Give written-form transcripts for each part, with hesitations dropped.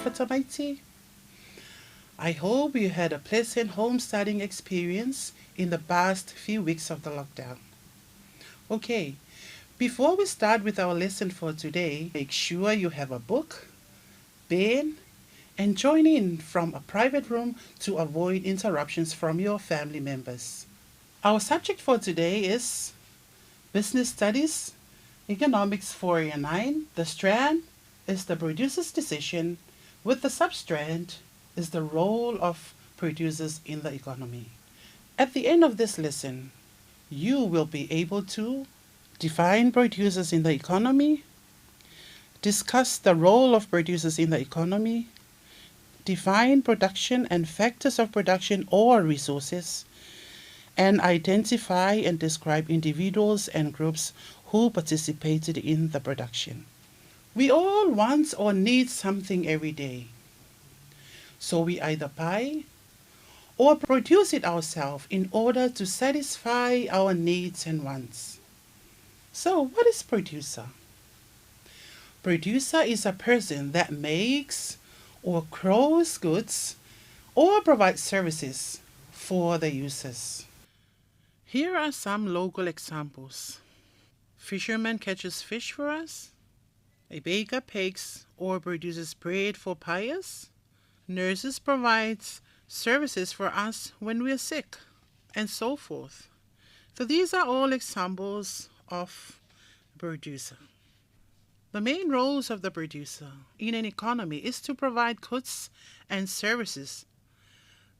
comfort of my tea. I hope you had a pleasant home studying experience in the past few weeks of the lockdown. Okay, before we start with our lesson for today, make sure you have a book, pen, and join in from a private room to avoid interruptions from your family members. Our subject for today is Business Studies, Economics 409. The strand is the producer's decision, with the substrand is the role of producers in the economy. At the end of this lesson, you will be able to define producers in the economy, discuss the role of producers in the economy, define production and factors of production or resources, and identify and describe individuals and groups who participated in the production. We all want or need something every day. So we either buy or produce it ourselves in order to satisfy our needs and wants. So what is producer? Producer is a person that makes or grows goods or provides services for the users. Here are some local examples. Fisherman catches fish for us. A baker bakes or produces bread for pies. Nurses provide services for us when we are sick, and so forth. So these are all examples of producer. The main roles of the producer in an economy is to provide goods and services.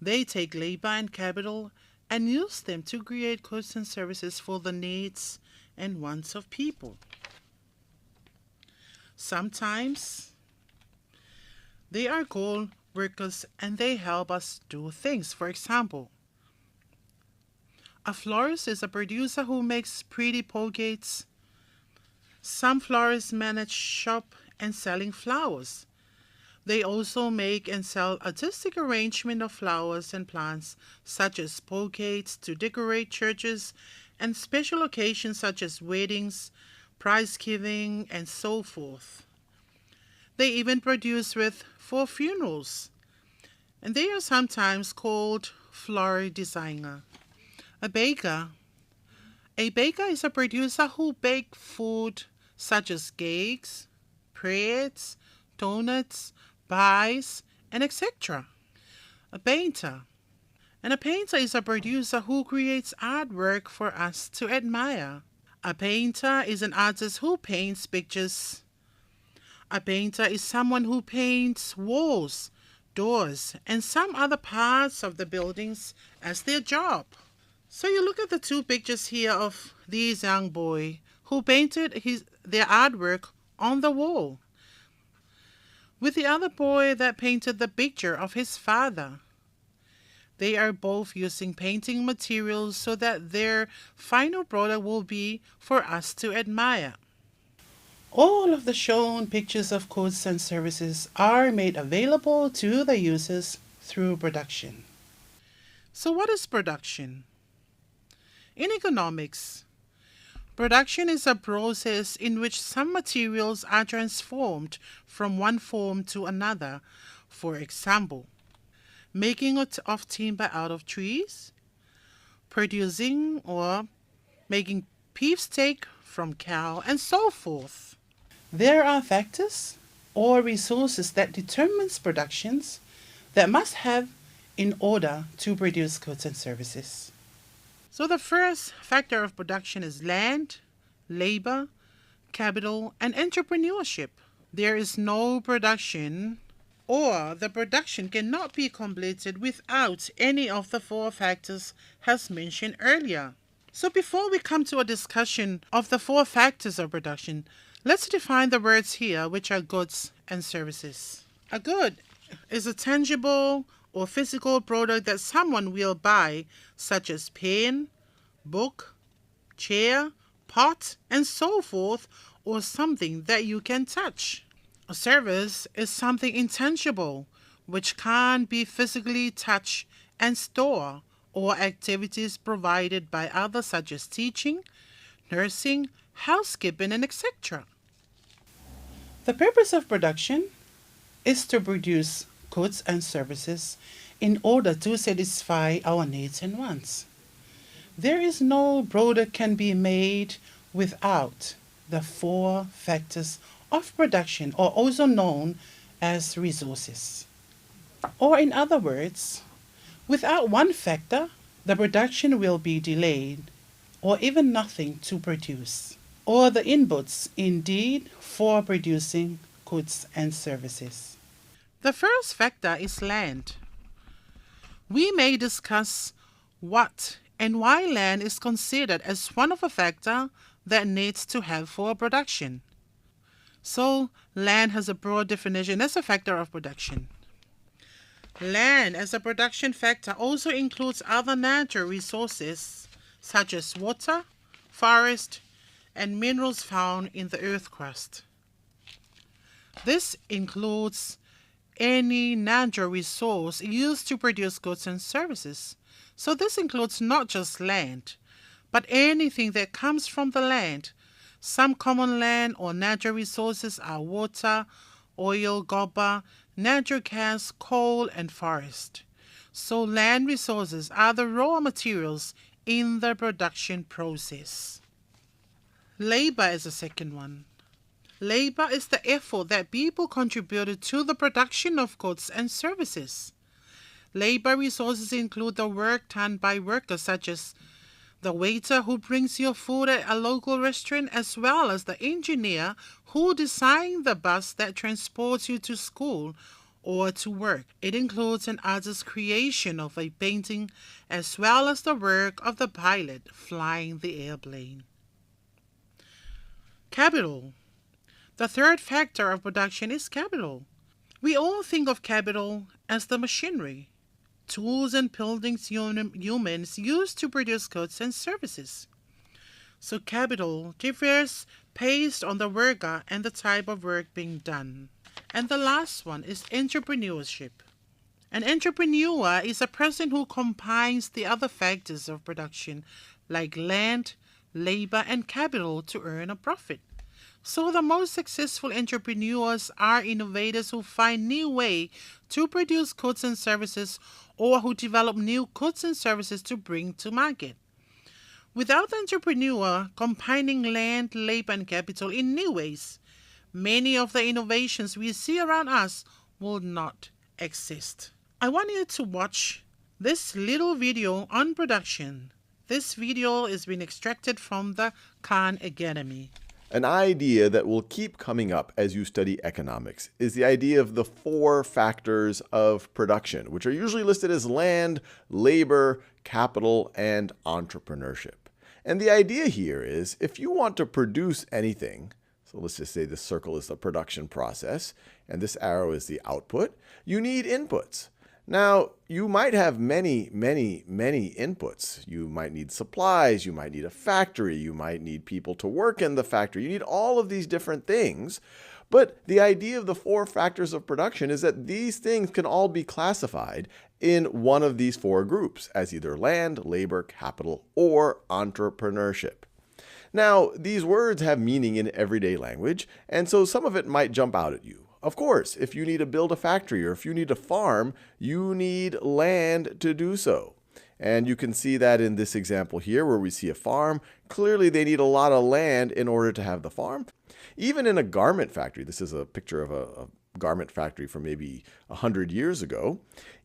They take labor and capital and use them to create goods and services for the needs and wants of people. Sometimes they are called workers and they help us do things. For example, a florist is a producer who makes pretty bouquets. Some florists manage shop and selling flowers. They also make and sell artistic arrangement of flowers and plants, such as bouquets to decorate churches and special occasions such as weddings, prize giving, and so forth. They even produce wreaths for funerals, and they are sometimes called floral designer. A baker. A baker is a producer who bakes food such as cakes, breads, donuts, pies, and etc. A painter. And a painter is a producer who creates artwork for us to admire. A painter is an artist who paints pictures. A painter is someone who paints walls, doors, and some other parts of the buildings as their job. So you look at the two pictures here of this young boy who painted their artwork on the wall, with the other boy that painted the picture of his father. They are both using painting materials so that their final product will be for us to admire. All of the shown pictures of goods and services are made available to the users through production. So what is production? In economics, production is a process in which some materials are transformed from one form to another. For example, making of timber out of trees, producing or making beefsteak from cow, and so forth. There are factors or resources that determines productions that must have in order to produce goods and services. So the first factor of production is land, labor, capital, and entrepreneurship. There is no production, or the production cannot be completed without any of the four factors as mentioned earlier. So before we come to a discussion of the four factors of production, let's define the words here, which are goods and services. A good is a tangible or physical product that someone will buy, such as pen, book, chair, pot, and so forth, or something that you can touch. A service is something intangible, which can't be physically touched and stored, or activities provided by others such as teaching, nursing, housekeeping, and etc. The purpose of production is to produce goods and services in order to satisfy our needs and wants. There is no product can be made without the four factors of production, or also known as resources. Or in other words, without one factor, the production will be delayed or even nothing to produce, or the inputs indeed for producing goods and services. The first factor is land. We may discuss what and why land is considered as one of a factor that needs to have for production. So, land has a broad definition as a factor of production. Land as a production factor also includes other natural resources such as water, forest, and minerals found in the earth crust. This includes any natural resource used to produce goods and services. So this includes not just land, but anything that comes from the land. Some common land or natural resources are water, oil, goba, natural gas, coal, and forest. So land resources are the raw materials in the production process. Labor is the second one. Labor is the effort that people contributed to the production of goods and services. Labor resources include the work done by workers such as the waiter who brings your food at a local restaurant, as well as the engineer who designed the bus that transports you to school or to work. It includes an artist's creation of a painting, as well as the work of the pilot flying the airplane. Capital. The third factor of production is capital. We all think of capital as the machinery, tools and buildings humans use to produce goods and services. So capital differs based on the worker and the type of work being done. And the last one is entrepreneurship. An entrepreneur is a person who combines the other factors of production like land, labor, and capital to earn a profit. So the most successful entrepreneurs are innovators who find new ways to produce goods and services, or who develop new goods and services to bring to market. Without the entrepreneur combining land, labor, and capital in new ways, many of the innovations we see around us will not exist. I want you to watch this little video on production. This video is being extracted from the Khan Academy. An idea that will keep coming up as you study economics is the idea of the four factors of production, which are usually listed as land, labor, capital, and entrepreneurship. And the idea here is if you want to produce anything, so let's just say this circle is the production process, and this arrow is the output, you need inputs. Now, you might have many inputs. You might need supplies, you might need a factory, you might need people to work in the factory. You need all of these different things. But the idea of the four factors of production is that these things can all be classified in one of these four groups as either land, labor, capital, or entrepreneurship. Now, these words have meaning in everyday language, and so some of it might jump out at you. Of course, if you need to build a factory or if you need to farm, you need land to do so. And you can see that in this example here where we see a farm. Clearly, they need a lot of land in order to have the farm. Even in a garment factory, this is a picture of a garment factory from maybe 100 years ago.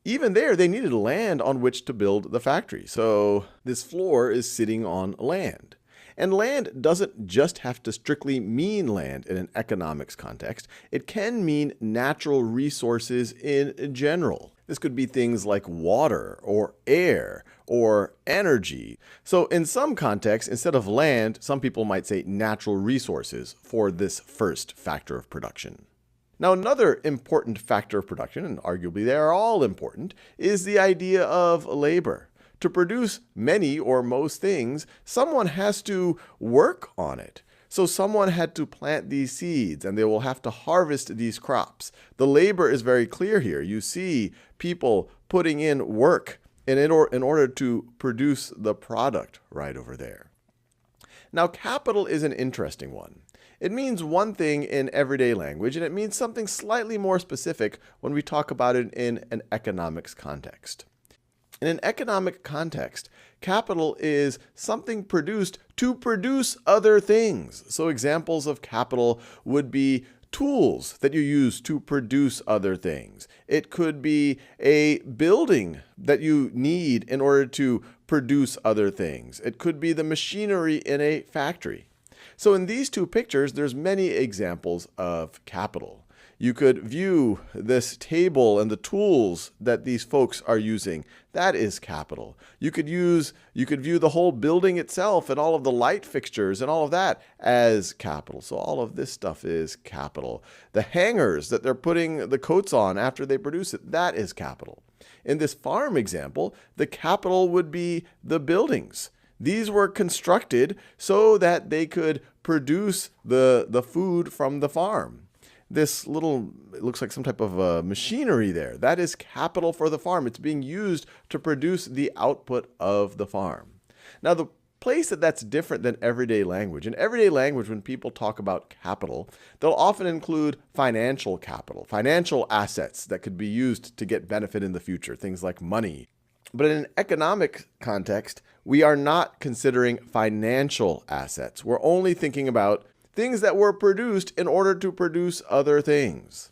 Even there, they needed land on which to build the factory. So this floor is sitting on land. And land doesn't just have to strictly mean land in an economics context. It can mean natural resources in general. This could be things like water or air or energy. So in some contexts, instead of land, some people might say natural resources for this first factor of production. Now, another important factor of production, and arguably they are all important, is the idea of labor. To produce many or most things, someone has to work on it. So someone had to plant these seeds, and they will have to harvest these crops. The labor is very clear here. You see people putting in work in order to produce the product right over there. Now, capital is an interesting one. It means one thing in everyday language, and it means something slightly more specific when we talk about it in an economics context. In an economic context, capital is something produced to produce other things. So examples of capital would be tools that you use to produce other things. It could be a building that you need in order to produce other things. It could be the machinery in a factory. So in these two pictures, there's many examples of capital. You could view this table and the tools that these folks are using. That is capital. You could view the whole building itself and all of the light fixtures and all of that as capital. So all of this stuff is capital. The hangers that they're putting the coats on after they produce it, that is capital. In this farm example, the capital would be the buildings. These were constructed so that they could produce the food from the farm. This little, it looks like some type of machinery there. That is capital for the farm. It's being used to produce the output of the farm. Now, the place that's different than everyday language. In everyday language, when people talk about capital, they'll often include financial capital, financial assets that could be used to get benefit in the future, things like money. But in an economic context, we are not considering financial assets. We're only thinking about things that were produced in order to produce other things.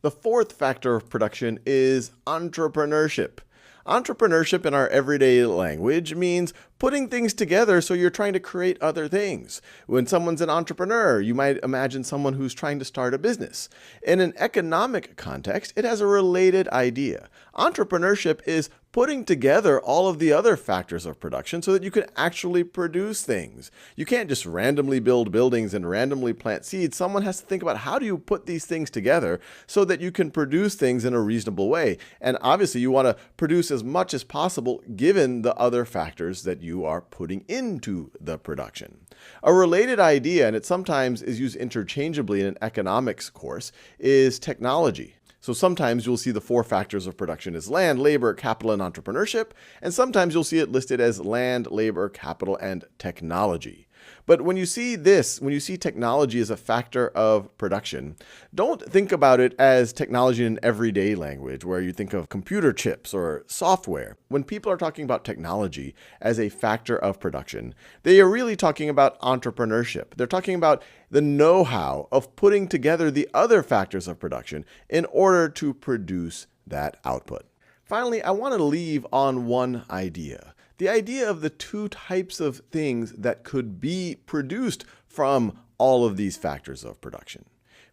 The fourth factor of production is entrepreneurship. Entrepreneurship in our everyday language means putting things together so you're trying to create other things. When someone's an entrepreneur, you might imagine someone who's trying to start a business. In an economic context, it has a related idea. Entrepreneurship is putting together all of the other factors of production so that you can actually produce things. You can't just randomly build buildings and randomly plant seeds. Someone has to think about how do you put these things together so that you can produce things in a reasonable way. And obviously, you want to produce as much as possible given the other factors that you are putting into the production. A related idea, and it sometimes is used interchangeably in an economics course, is technology. So sometimes you'll see the four factors of production as land, labor, capital, and entrepreneurship, and sometimes you'll see it listed as land, labor, capital, and technology. But when you see this, when you see technology as a factor of production, don't think about it as technology in everyday language where you think of computer chips or software. When people are talking about technology as a factor of production, they are really talking about entrepreneurship. They're talking about the know-how of putting together the other factors of production in order to produce that output. Finally, I want to leave on one idea. The idea of the two types of things that could be produced from all of these factors of production.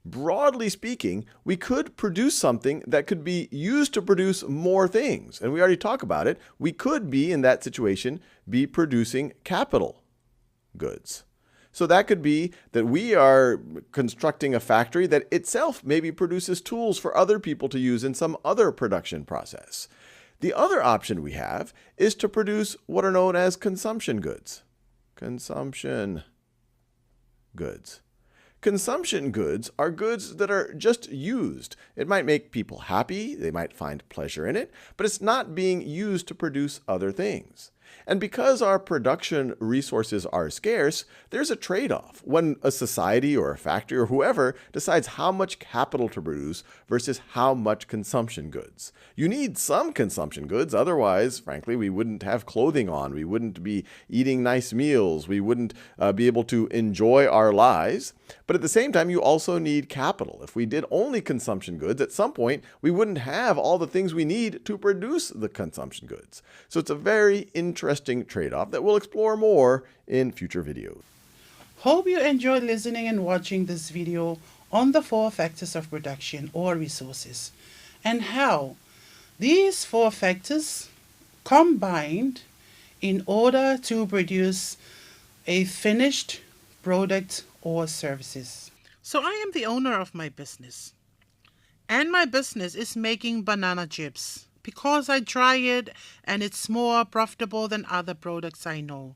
Broadly speaking, we could produce something that could be used to produce more things. And we already talked about it. We could be, in that situation, be producing capital goods. So that could be that we are constructing a factory that itself maybe produces tools for other people to use in some other production process. The other option we have is to produce what are known as consumption goods. Consumption goods. Consumption goods are goods that are just used. It might make people happy, they might find pleasure in it, but it's not being used to produce other things. And because our production resources are scarce, there's a trade-off when a society or a factory or whoever decides how much capital to produce versus how much consumption goods. You need some consumption goods, otherwise, frankly, we wouldn't have clothing on, we wouldn't be eating nice meals, we wouldn't be able to enjoy our lives. But at the same time, you also need capital. If we did only consumption goods, at some point, we wouldn't have all the things we need to produce the consumption goods. So it's a very interesting trade-off that we'll explore more in future videos. Hope you enjoyed listening and watching this video on the four factors of production or resources and how these four factors combined in order to produce a finished product or services. So I am the owner of my business, and my business is making banana chips because I try it and it's more profitable than other products I know.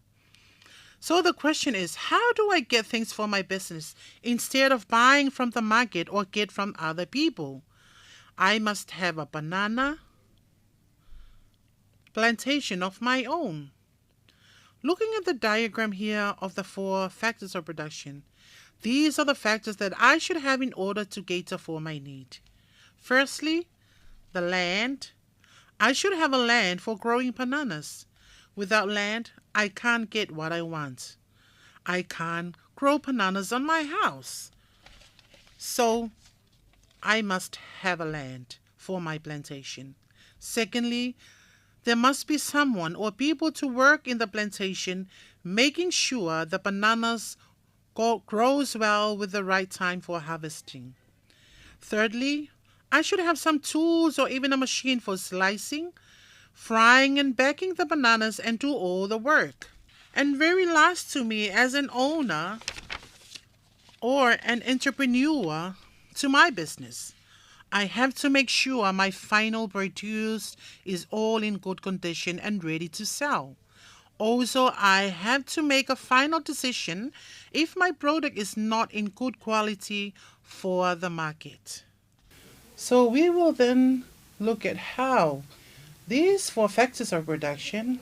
So the question is, how do I get things for my business instead of buying from the market or get from other people? I must have a banana plantation of my own. Looking at the diagram here of the four factors of production, These are the factors that I should have in order to cater for my need. Firstly, the land. I should have a land for growing bananas. Without land, I can't get what I want. I can't grow bananas on my house. So, I must have a land for my plantation. Secondly, there must be someone or people to work in the plantation, making sure the bananas grows well with the right time for harvesting. Thirdly, I should have some tools or even a machine for slicing, frying and baking the bananas and do all the work. And very last to me as an owner or an entrepreneur to my business, I have to make sure my final produce is all in good condition and ready to sell. Also, I have to make a final decision if my product is not in good quality for the market. So we will then look at how these four factors of production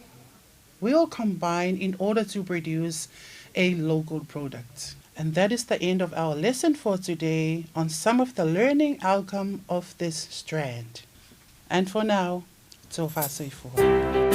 will combine in order to produce a local product. And that is the end of our lesson for today on some of the learning outcome of this strand. And for now, so far so far.